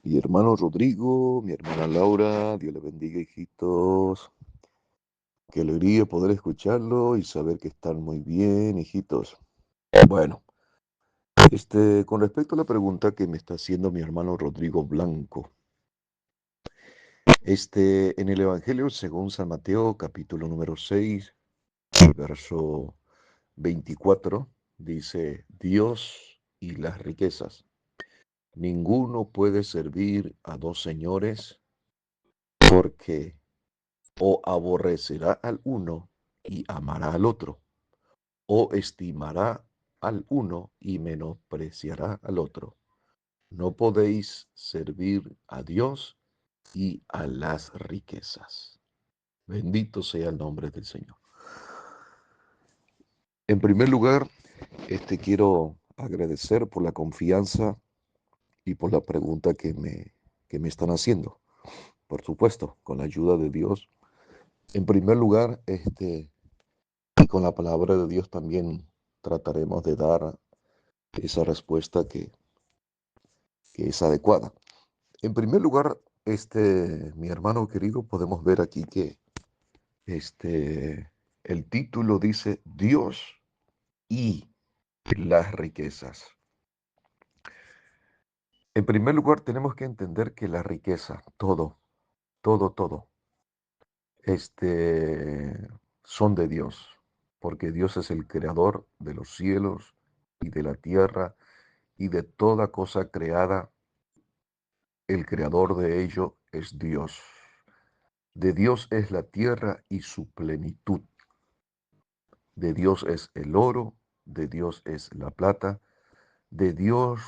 Mi hermano Rodrigo, mi hermana Laura, Dios les bendiga, hijitos. Qué alegría poder escucharlo y saber que están muy bien, hijitos. Bueno, con respecto a la pregunta que me está haciendo mi hermano Rodrigo Blanco, en el Evangelio según San Mateo, capítulo número 6, verso 24, dice, Dios y las riquezas. Ninguno puede servir a dos señores porque o aborrecerá al uno y amará al otro, o estimará al uno y menospreciará al otro. No podéis servir a Dios y a las riquezas. Bendito sea el nombre del Señor. En primer lugar, quiero agradecer por la confianza y por la pregunta que me están haciendo. Por supuesto, con la ayuda de Dios. En primer lugar, y con la palabra de Dios también trataremos de dar esa respuesta que es adecuada. En primer lugar, mi hermano querido, podemos ver aquí que el título dice Dios y las riquezas. En primer lugar, tenemos que entender que la riqueza, todo, son de Dios, porque Dios es el creador de los cielos y de la tierra y de toda cosa creada. El creador de ello es Dios. De Dios es la tierra y su plenitud. De Dios es el oro, de Dios es la plata, de Dios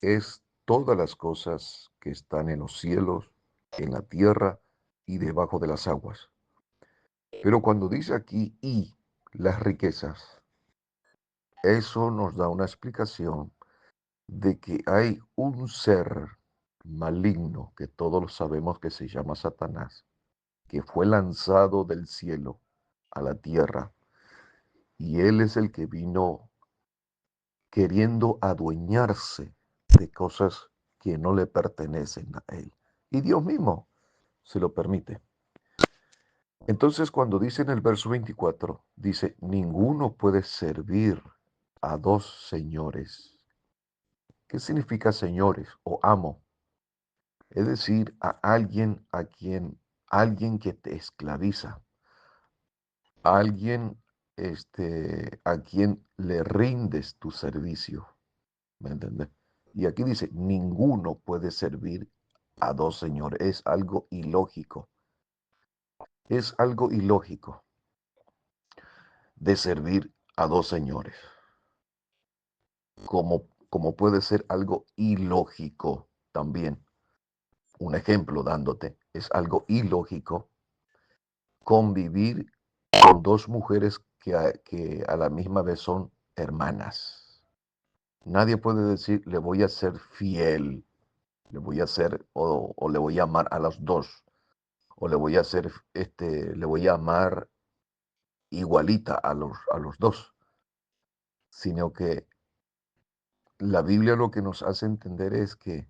es todas las cosas que están en los cielos, en la tierra y debajo de las aguas. Pero cuando dice aquí y las riquezas, eso nos da una explicación de que hay un ser maligno que todos lo sabemos que se llama Satanás, que fue lanzado del cielo a la tierra, y él es el que vino queriendo adueñarse de cosas que no le pertenecen a él. Y Dios mismo se lo permite. Entonces, cuando dice en el verso 24, dice, ninguno puede servir a dos señores. ¿Qué significa señores o amo? Es decir, alguien que te esclaviza, alguien a quien le rindes tu servicio, ¿me entiendes? Y aquí dice, ninguno puede servir a dos señores, es algo ilógico de servir a dos señores, como puede ser algo ilógico también. Un ejemplo dándote, es algo ilógico convivir con dos mujeres que a la misma vez son hermanas. Nadie puede decir, le voy a ser fiel, le voy a hacer o le voy a amar a las dos, o le voy a hacer, le voy a amar igualita a los dos, sino que la Biblia lo que nos hace entender es que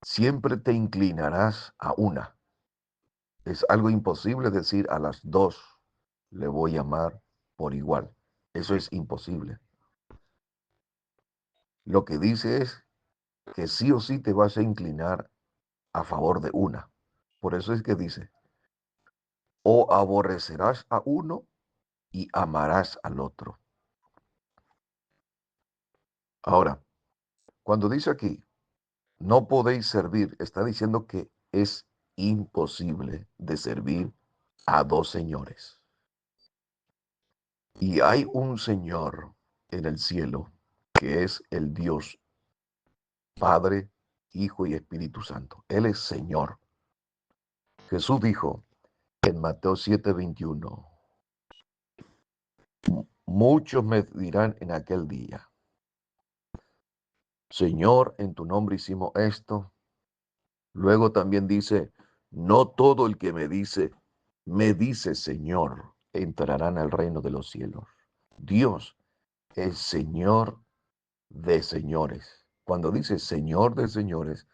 siempre te inclinarás a una. Es algo imposible decir a las dos le voy a amar por igual. Eso es imposible. Lo que dice es que sí o sí te vas a inclinar a favor de una. Por eso es que dice, o aborrecerás a uno y amarás al otro. Ahora, cuando dice aquí, no podéis servir, está diciendo que es imposible de servir a dos señores. Y hay un Señor en el cielo que es el Dios Padre, Hijo y Espíritu Santo. Él es Señor. Jesús dijo en Mateo 7:21, muchos me dirán en aquel día, Señor, en tu nombre hicimos esto. Luego también dice, no todo el que me dice Señor, entrará en el reino de los cielos. Dios es Señor de señores. Cuando dice Señor de señores,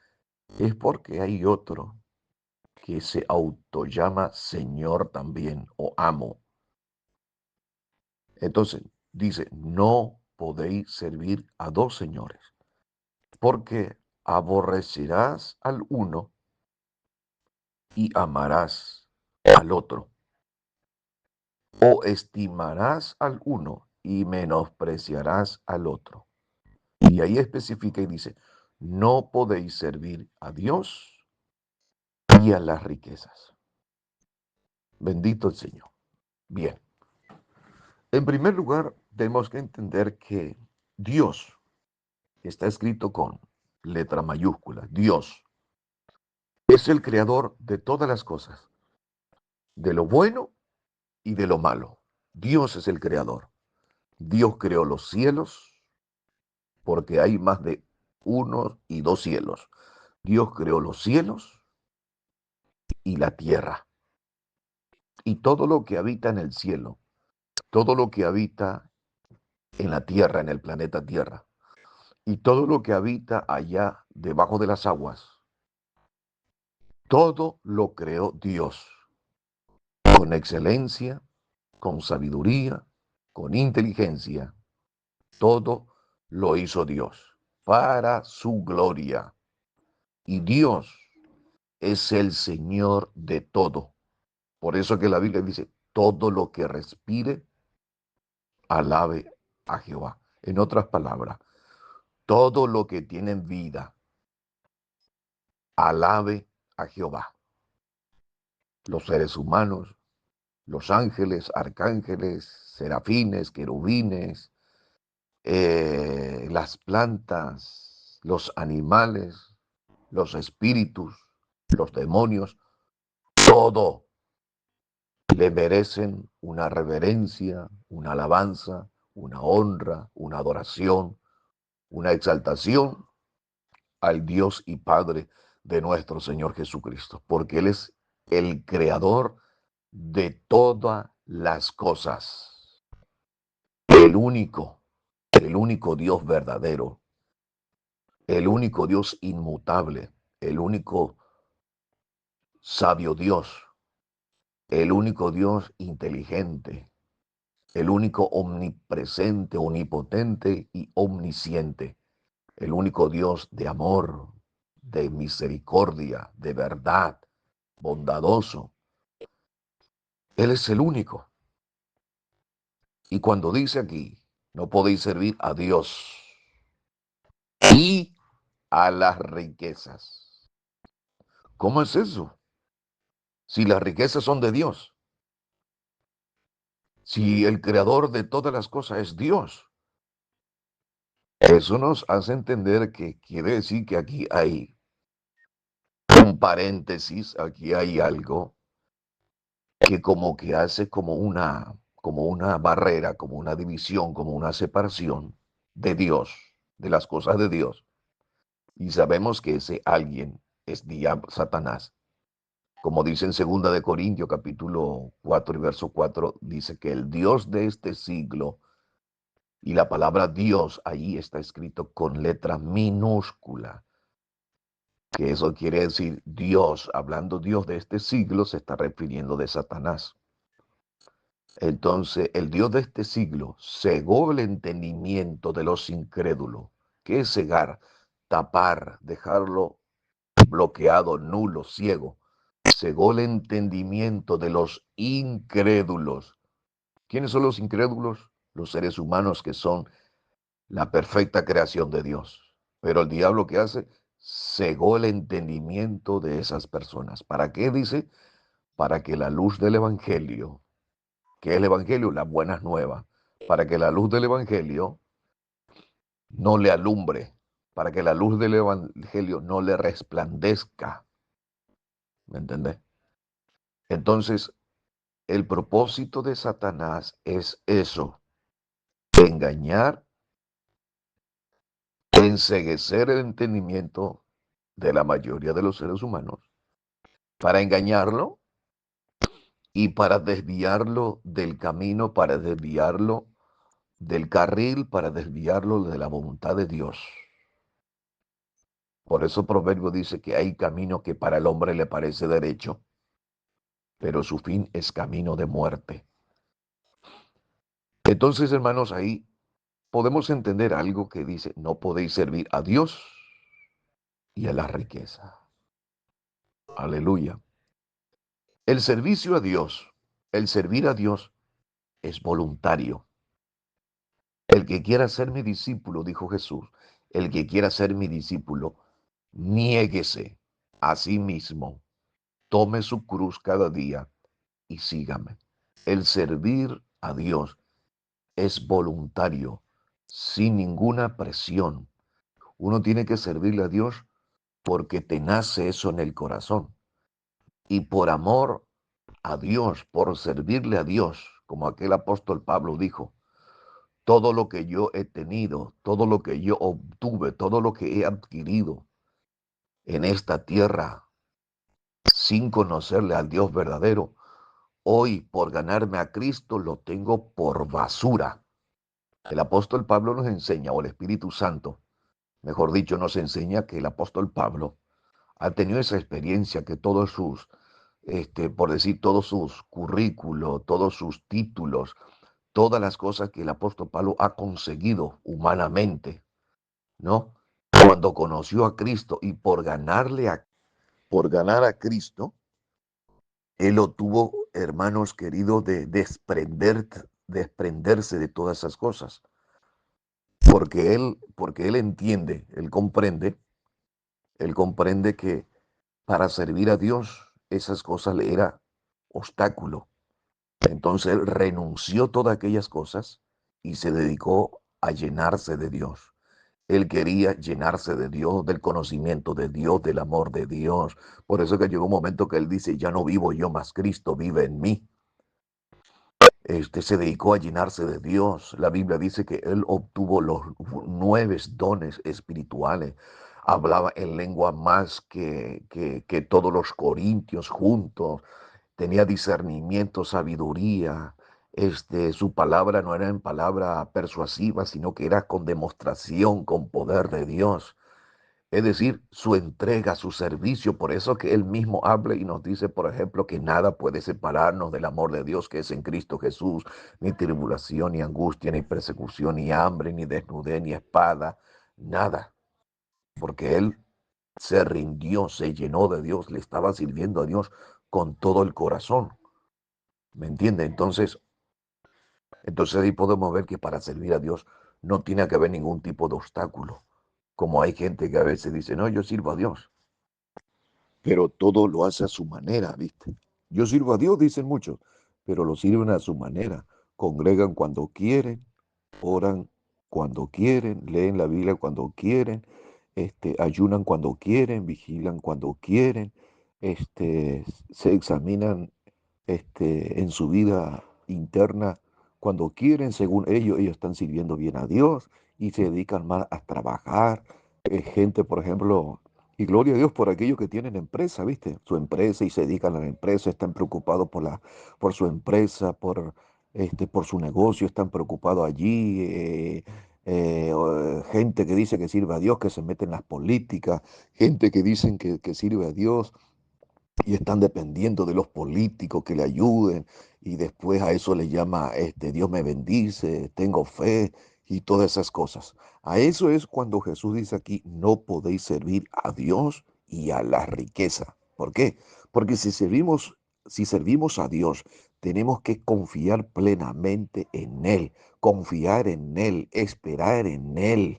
es porque hay otro que se autollama Señor también o amo. Entonces, dice, no podéis servir a dos señores, porque aborrecerás al uno y amarás al otro, o estimarás al uno y menospreciarás al otro. Y ahí especifica y dice, no podéis servir a Dios y a las riquezas. Bendito el Señor. Bien, en primer lugar, tenemos que entender que Dios está escrito con letra mayúscula. Dios es el creador de todas las cosas, de lo bueno y de lo malo. Dios es el creador. Dios creó los cielos porque hay más de uno y dos cielos. Dios creó los cielos y la tierra y todo lo que habita en el cielo, todo lo que habita en la tierra, en el planeta Tierra y todo lo que habita allá debajo de las aguas. Todo lo creó Dios con excelencia, con sabiduría, con inteligencia. Todo lo hizo Dios para su gloria. Y Dios es el Señor de todo. Por eso que la Biblia dice, todo lo que respire, alabe a Jehová. En otras palabras, todo lo que tiene vida, alabe a Jehová. Los seres humanos, los ángeles, arcángeles, serafines, querubines, las plantas, los animales, los espíritus, los demonios, todo le merecen una reverencia, una alabanza, una honra, una adoración, una exaltación al Dios y Padre de nuestro Señor Jesucristo, porque Él es el creador de todas las cosas, el único Dios verdadero, el único Dios inmutable, el único sabio Dios, el único Dios inteligente, el único omnipresente, omnipotente y omnisciente, el único Dios de amor, de misericordia, de verdad, bondadoso. Él es el único. Y cuando dice aquí, no podéis servir a Dios y a las riquezas. ¿Cómo es eso? Si las riquezas son de Dios, si el creador de todas las cosas es Dios, eso nos hace entender que quiere decir que aquí hay un paréntesis, aquí hay algo que como que hace como una barrera, como una división, como una separación de Dios, de las cosas de Dios. Y sabemos que ese alguien es Satanás. Como dice en 2 de Corintios capítulo 4 y verso 4, dice que el Dios de este siglo, y la palabra Dios ahí está escrito con letra minúscula, que eso quiere decir Dios, hablando Dios de este siglo, se está refiriendo de Satanás. Entonces, el Dios de este siglo cegó el entendimiento de los incrédulos. ¿Qué es cegar? Tapar, dejarlo bloqueado, nulo, ciego. Cegó el entendimiento de los incrédulos. ¿Quiénes son los incrédulos? Los seres humanos que son la perfecta creación de Dios. Pero el diablo, ¿qué hace? Cegó el entendimiento de esas personas. ¿Para qué? Dice, para que la luz del Evangelio, que es el Evangelio, las buenas nuevas, para que la luz del Evangelio no le alumbre, para que la luz del Evangelio no le resplandezca. ¿Me entendés? Entonces, el propósito de Satanás es eso, engañar, enceguecer el entendimiento de la mayoría de los seres humanos, para engañarlo y para desviarlo del camino, para desviarlo del carril, para desviarlo de la voluntad de Dios. Por eso Proverbio dice que hay camino que para el hombre le parece derecho, pero su fin es camino de muerte. Entonces, hermanos, ahí podemos entender algo que dice, no podéis servir a Dios y a la riqueza. Aleluya. El servicio a Dios, el servir a Dios es voluntario. El que quiera ser mi discípulo, dijo Jesús, el que quiera ser mi discípulo, niéguese a sí mismo, tome su cruz cada día y sígame. El servir a Dios es voluntario, sin ninguna presión. Uno tiene que servirle a Dios porque te nace eso en el corazón. Y por amor a Dios, por servirle a Dios, como aquel apóstol Pablo dijo, todo lo que yo he tenido, todo lo que yo obtuve, todo lo que he adquirido en esta tierra sin conocerle al Dios verdadero, hoy por ganarme a Cristo lo tengo por basura. El apóstol Pablo nos enseña, o el Espíritu Santo, mejor dicho, nos enseña que el apóstol Pablo ha tenido esa experiencia que todos sus, por decir, todos sus currículos, todos sus títulos, todas las cosas que el apóstol Pablo ha conseguido humanamente, ¿no? Cuando conoció a Cristo y por ganar a Cristo, él lo tuvo, hermanos queridos, de desprenderse de todas esas cosas, porque él entiende, él comprende que para servir a Dios esas cosas le era obstáculo. Entonces él renunció a todas aquellas cosas y se dedicó a llenarse de Dios. Él quería llenarse de Dios, del conocimiento de Dios, del amor de Dios. Por eso que llegó un momento que él dice, ya no vivo yo, más Cristo vive en mí. Se dedicó a llenarse de Dios. La Biblia dice que él obtuvo los 9 dones espirituales. Hablaba en lengua más que todos los corintios juntos. Tenía discernimiento, sabiduría. Su palabra no era en palabra persuasiva, sino que era con demostración, con poder de Dios. Es decir, su entrega, su servicio. Por eso que él mismo habla y nos dice, por ejemplo, que nada puede separarnos del amor de Dios que es en Cristo Jesús, ni tribulación, ni angustia, ni persecución, ni hambre, ni desnudez, ni espada, nada. Porque él se rindió, se llenó de Dios, le estaba sirviendo a Dios con todo el corazón. ¿Me entiende? Entonces ahí podemos ver que para servir a Dios no tiene que haber ningún tipo de obstáculo. Como hay gente que a veces dice, no, yo sirvo a Dios, pero todo lo hace a su manera, ¿viste? Yo sirvo a Dios, dicen muchos, pero lo sirven a su manera. Congregan cuando quieren, oran cuando quieren, leen la Biblia cuando quieren, ayunan cuando quieren, vigilan cuando quieren, se examinan en su vida interna cuando quieren, según ellos están sirviendo bien a Dios y se dedican más a trabajar. Gente, por ejemplo, y gloria a Dios por aquellos que tienen empresa, ¿viste? Su empresa y se dedican a la empresa, están preocupados por su empresa, por su negocio, están preocupados allí. Gente que dice que sirve a Dios, que se mete en las políticas, gente que dicen que sirve a Dios y están dependiendo de los políticos que le ayuden y después a eso le llama, Dios me bendice, tengo fe y todas esas cosas. A eso es cuando Jesús dice aquí, no podéis servir a Dios y a la riqueza. ¿Por qué? Porque si servimos a Dios, tenemos que confiar plenamente en Él, confiar en Él, esperar en Él.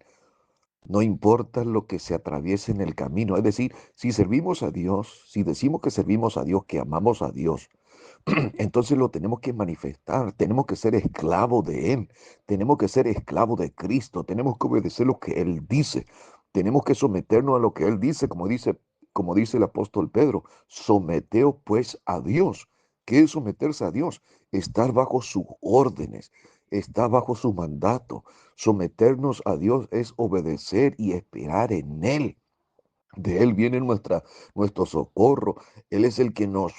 No importa lo que se atraviese en el camino. Es decir, si servimos a Dios, si decimos que servimos a Dios, que amamos a Dios, entonces lo tenemos que manifestar. Tenemos que ser esclavos de Él. Tenemos que ser esclavos de Cristo. Tenemos que obedecer lo que Él dice. Tenemos que someternos a lo que Él dice, como dice el apóstol Pedro. Someteos pues a Dios. ¿Qué es someterse a Dios? Estar bajo sus órdenes, estar bajo su mandato. Someternos a Dios es obedecer y esperar en Él. De Él viene nuestro socorro. Él es el que nos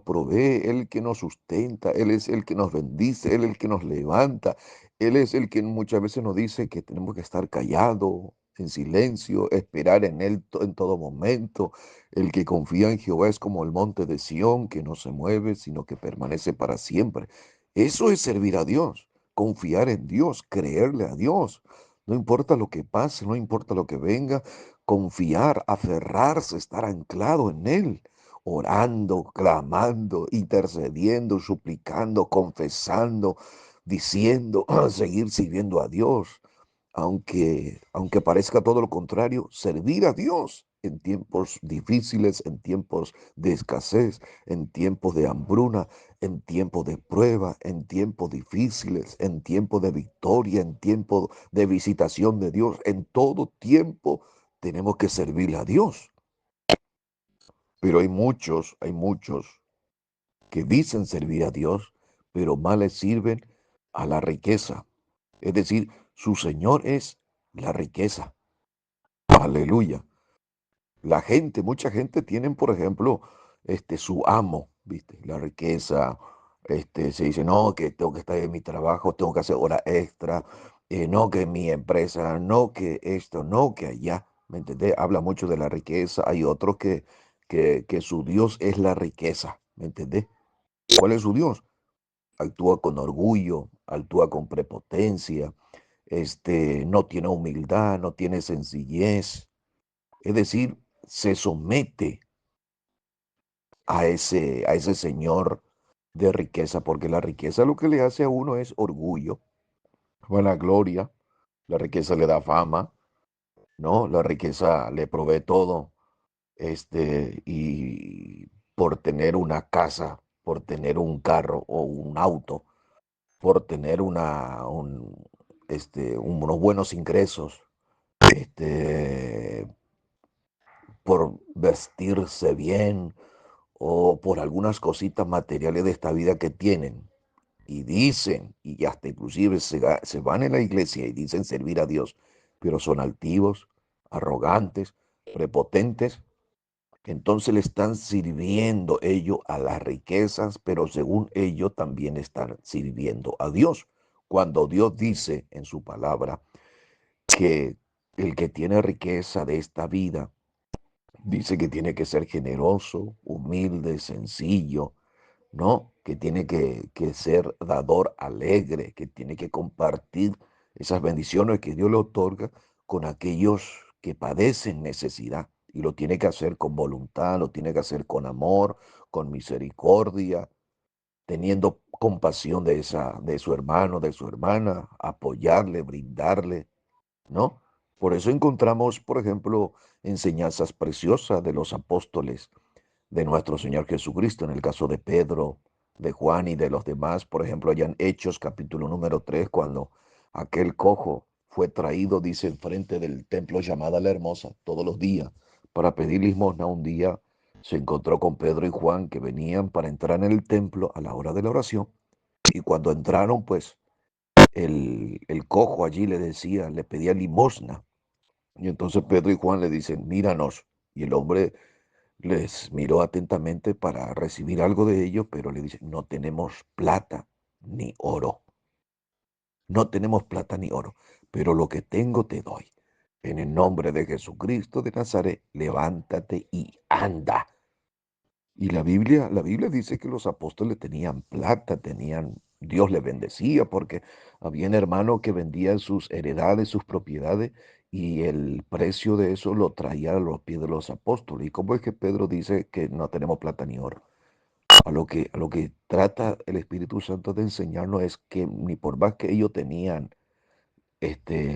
provee, Él el que nos sustenta, Él es el que nos bendice, Él es el que nos levanta. Él es el que muchas veces nos dice que tenemos que estar callados, en silencio, esperar en Él en todo momento. El que confía en Jehová es como el monte de Sión, que no se mueve, sino que permanece para siempre. Eso es servir a Dios, confiar en Dios, creerle a Dios. No importa lo que pase, no importa lo que venga, confiar, aferrarse, estar anclado en Él, orando, clamando, intercediendo, suplicando, confesando, diciendo, seguir sirviendo a Dios, aunque parezca todo lo contrario, servir a Dios en tiempos difíciles, en tiempos de escasez, en tiempos de hambruna, en tiempos de prueba, en tiempos difíciles, en tiempos de victoria, en tiempos de visitación de Dios, en todo tiempo tenemos que servirle a Dios. Pero hay muchos que dicen servir a Dios, pero más les sirven a la riqueza. Es decir, su Señor es la riqueza. Aleluya. Mucha gente tienen, por ejemplo, su amo, ¿viste? La riqueza, se dice, no, que tengo que estar en mi trabajo, tengo que hacer hora extra, no, que mi empresa, no, que esto, no, que allá, ¿me entendés? Habla mucho de la riqueza. Hay otros que su Dios es la riqueza, ¿me entendés? ¿Cuál es su Dios? Actúa con orgullo, actúa con prepotencia, no tiene humildad, no tiene sencillez. Es decir, se somete a ese señor de riqueza, porque la riqueza lo que le hace a uno es orgullo, vanagloria, la riqueza le da fama, ¿no? La riqueza le provee todo, y por tener una casa, por tener un carro o un auto, por tener unos buenos ingresos, este, por vestirse bien o por algunas cositas materiales de esta vida que tienen. Y dicen, y hasta inclusive se van en la iglesia y dicen servir a Dios, pero son altivos, arrogantes, prepotentes. Entonces le están sirviendo ellos a las riquezas, pero según ellos también están sirviendo a Dios. Cuando Dios dice en su palabra que el que tiene riqueza de esta vida, dice que tiene que ser generoso, humilde, sencillo, ¿no? Que tiene que ser dador alegre, que tiene que compartir esas bendiciones que Dios le otorga con aquellos que padecen necesidad. Y lo tiene que hacer con voluntad, lo tiene que hacer con amor, con misericordia, teniendo compasión de su hermano, de su hermana, apoyarle, brindarle, ¿no? Por eso encontramos, por ejemplo, enseñanzas preciosas de los apóstoles de nuestro Señor Jesucristo, en el caso de Pedro, de Juan y de los demás, por ejemplo, allá en Hechos capítulo número 3 cuando aquel cojo fue traído, dice, enfrente del templo llamada La Hermosa, todos los días, para pedir limosna. Un día se encontró con Pedro y Juan que venían para entrar en el templo a la hora de la oración, y cuando entraron, pues el cojo allí le decía, le pedía limosna, y entonces Pedro y Juan le dicen, míranos, y el hombre les miró atentamente para recibir algo de ellos, pero le dice, no tenemos plata ni oro, no tenemos plata ni oro, pero lo que tengo te doy. En el nombre de Jesucristo de Nazaret, levántate y anda. Y la Biblia dice que los apóstoles tenían plata, Dios les bendecía porque habían hermanos que vendían sus heredades, sus propiedades, y el precio de eso lo traía a los pies de los apóstoles. ¿Y cómo es que Pedro dice que no tenemos plata ni oro? A lo que trata el Espíritu Santo de enseñarnos es que ni por más que ellos tenían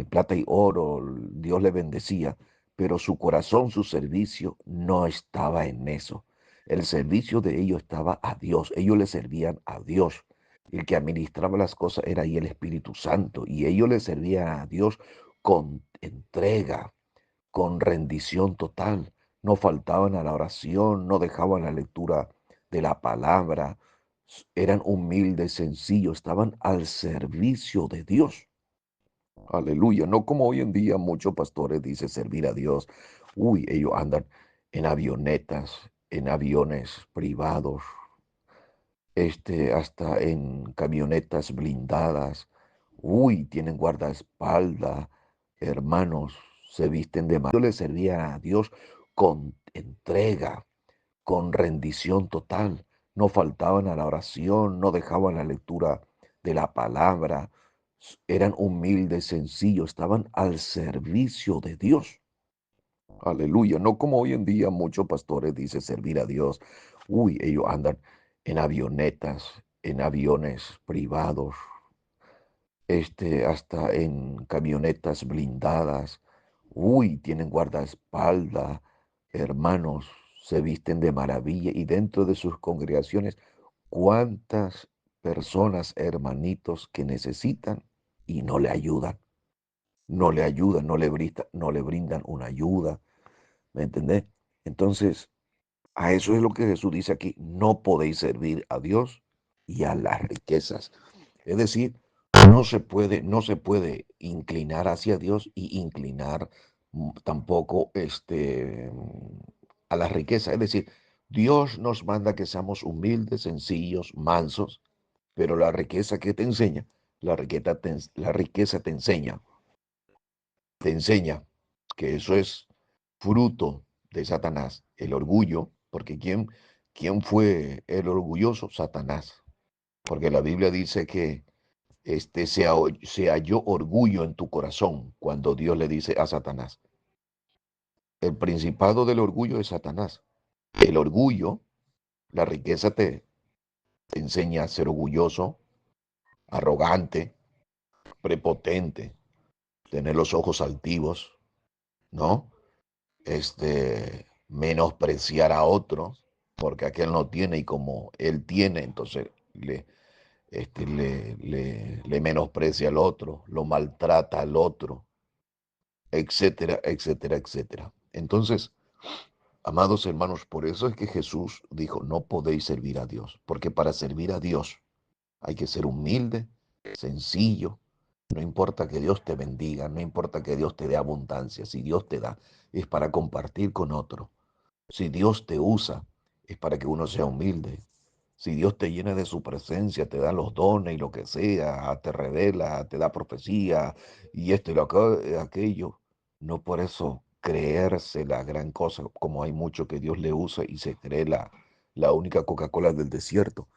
plata y oro, Dios le bendecía, pero su corazón, su servicio no estaba en eso. El servicio de ellos estaba a Dios, ellos le servían a Dios. El que administraba las cosas era ahí el Espíritu Santo, y ellos le servían a Dios con entrega, con rendición total. No faltaban a la oración, no dejaban la lectura de la palabra, eran humildes, sencillos, estaban al servicio de Dios. Aleluya, no como hoy en día muchos pastores dicen servir a Dios. Uy, ellos andan en avionetas, en aviones privados, hasta en camionetas blindadas. Uy, tienen guardaespaldas, hermanos, se visten de mal. Le servían a Dios con entrega, con rendición total. No faltaban a la oración, no dejaban la lectura de la palabra. Eran humildes, sencillos, estaban al servicio de Dios. Aleluya. No como hoy en día muchos pastores dicen servir a Dios. Uy, ellos andan en avionetas, en aviones privados, hasta en camionetas blindadas. Uy, tienen guardaespaldas, hermanos, se visten de maravilla y dentro de sus congregaciones, ¿cuántas personas, hermanitos, que necesitan y no le ayudan? No le ayudan, no le brindan una ayuda, ¿me entendés? Entonces, a eso es lo que Jesús dice aquí, no podéis servir a Dios y a las riquezas. Es decir, no se puede inclinar hacia Dios y inclinar tampoco a la riqueza. Es decir, Dios nos manda que seamos humildes, sencillos, mansos, pero la riqueza que te enseña, la riqueza te enseña que eso es fruto de Satanás, el orgullo, porque ¿quién fue el orgulloso? Satanás, porque la Biblia dice que se halló orgullo en tu corazón cuando Dios le dice a Satanás. El principado del orgullo es Satanás. El orgullo, la riqueza te enseña a ser orgulloso, arrogante, prepotente, tener los ojos altivos, ¿no? Menospreciar a otro, porque aquel no tiene y como él tiene, entonces le menosprecia al otro, lo maltrata al otro, etcétera, etcétera, etcétera. Entonces, amados hermanos, por eso es que Jesús dijo, no podéis servir a Dios, porque para servir a Dios hay que ser humilde, sencillo. No importa que Dios te bendiga, no importa que Dios te dé abundancia, si Dios te da, es para compartir con otro. Si Dios te usa, es para que uno sea humilde. Si Dios te llena de su presencia, te da los dones y lo que sea, te revela, te da profecía y esto y aquello, no por eso creerse la gran cosa, como hay mucho que Dios le usa y se cree la única Coca-Cola del desierto.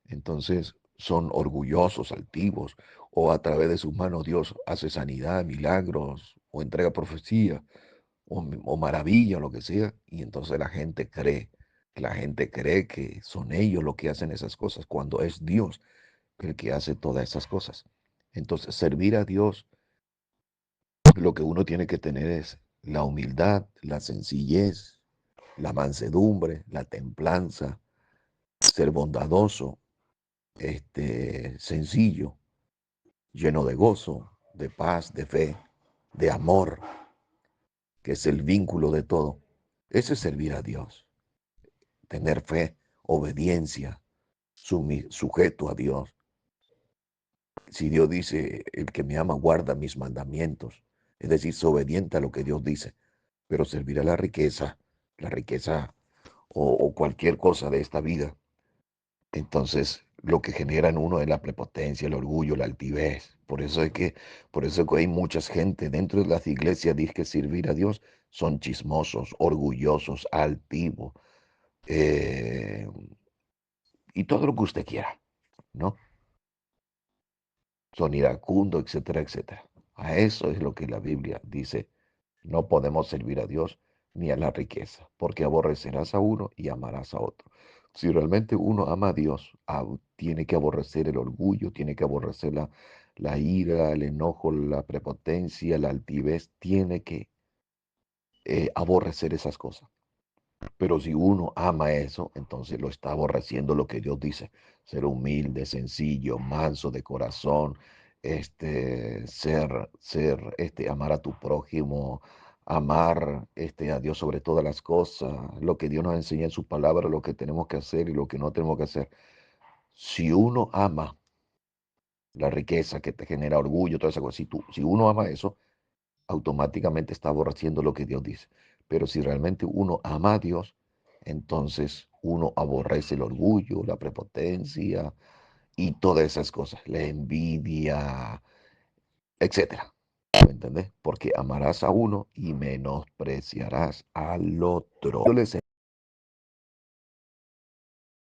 Entonces son orgullosos, altivos, o a través de sus manos Dios hace sanidad, milagros, o entrega profecía o maravilla, lo que sea, y entonces la gente cree que son ellos los que hacen esas cosas, cuando es Dios el que hace todas esas cosas. Entonces, servir a Dios, lo que uno tiene que tener es la humildad, la sencillez, la mansedumbre, la templanza, ser bondadoso, sencillo, lleno de gozo, de paz, de fe, de amor, que es el vínculo de todo. Eso es servir a Dios. Tener fe, obediencia, sujeto a Dios. Si Dios dice, el que me ama guarda mis mandamientos, es decir, es obediente a lo que Dios dice, pero servir a la riqueza o cualquier cosa de esta vida, entonces lo que genera en uno es la prepotencia, el orgullo, la altivez. Por eso es que hay mucha gente dentro de las iglesias dice que servir a Dios son chismosos, orgullosos, altivos, eh, y todo lo que usted quiera, ¿no? Son iracundos, etcétera, etcétera. A eso es lo que la Biblia dice. No podemos servir a Dios ni a la riqueza, porque aborrecerás a uno y amarás a otro. Si realmente uno ama a Dios, tiene que aborrecer el orgullo, tiene que aborrecer la ira, el enojo, la prepotencia, la altivez, tiene que aborrecer esas cosas. Pero si uno ama eso, entonces lo está aborreciendo lo que Dios dice. Ser humilde, sencillo, manso de corazón, amar a tu prójimo, amar a Dios sobre todas las cosas, lo que Dios nos enseña en su palabra, lo que tenemos que hacer y lo que no tenemos que hacer. Si uno ama la riqueza que te genera orgullo, todas esas cosas, si uno ama eso, automáticamente está aborreciendo lo que Dios dice. Pero si realmente uno ama a Dios, entonces uno aborrece el orgullo, la prepotencia y todas esas cosas, la envidia, etcétera. ¿Me entendés? Porque amarás a uno y menospreciarás al otro. Yo les